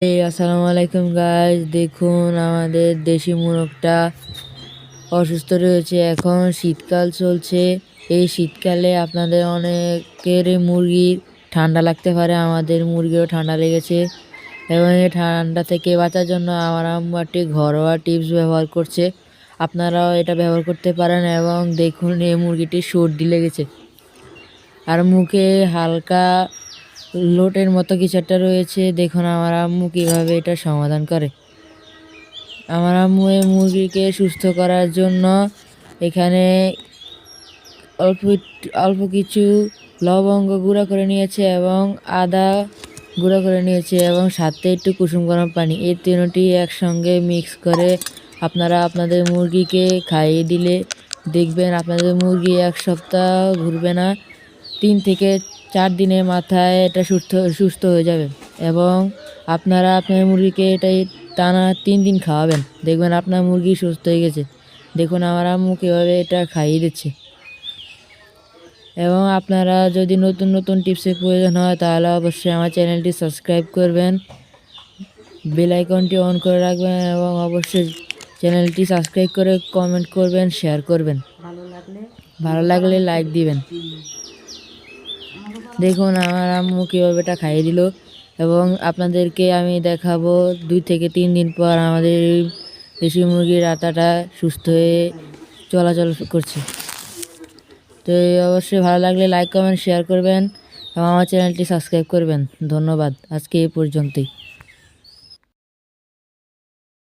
আসসালামু আলাইকুম গাইস, দেখুন আমাদের দেশি মুরগটা অসুস্থ রয়েছে। এখন শীতকাল চলছে। এই শীতকালে আপনাদের অনেকের মুরগির ঠান্ডা লাগতে পারে, আমাদের মুরগিরও ঠান্ডা লেগেছে এবং এই ঠান্ডা থেকে বাঁচার জন্য আমার আম্মু একটি ঘরোয়া টিপস ব্যবহার করছে। আপনারাও এটা ব্যবহার করতে পারেন। এবং দেখুন এই মুরগিটির সর্দি লেগেছে আর মুখে হালকা লোটের মতো কিছু একটা রয়েছে। দেখুন আমার আম্মু কিভাবে এটা সমাধান করে। আমার আম্মু এই মুরগিকে সুস্থ করার জন্য এখানে অল্প কিছু লবঙ্গ গুঁড়া করে নিয়েছে এবং আদা গুঁড়া করে নিয়েছে এবং সাথে একটু কুসুম গরম পানি, এই তিনটি একসঙ্গে মিক্স করে আপনারা আপনাদের মুরগিকে খাইয়ে দিলে দেখবেন আপনাদের মুরগি এক সপ্তাহ ঘুরবে না, 3 থেকে 4 দিনের মাথায় এটা সুস্থ হয়ে যাবে। এবং আপনারা আপনার মুরগিকে এটাই টানা 3 দিন খাওয়াবেন, দেখবেন আপনার মুরগি সুস্থ হয়ে গেছে। দেখুন আমার আম্মু কীভাবে এটা খাইয়ে দিচ্ছে। এবং আপনারা যদি নতুন নতুন টিপসের প্রয়োজন হয় তাহলে অবশ্যই আমার চ্যানেলটি সাবস্ক্রাইব করবেন, বেল আইকনটি অন করে রাখবেন এবং অবশ্যই চ্যানেলটি সাবস্ক্রাইব করে কমেন্ট করবেন, শেয়ার করবেন, ভালো লাগলে লাইক দিবেন। দেখুন আমার আম্মু কীভাবে এটা খাইয়ে দিল এবং আপনাদেরকে আমি দেখাবো 2 থেকে 3 দিন পর আমাদের দেশি মুরগির আটাটা সুস্থ হয়ে চলাচল করছে। তো অবশ্যই ভালো লাগলে লাইক কমেন্ট শেয়ার করবেন এবং আমার চ্যানেলটি সাবস্ক্রাইব করবেন। ধন্যবাদ, আজকে এই পর্যন্তই।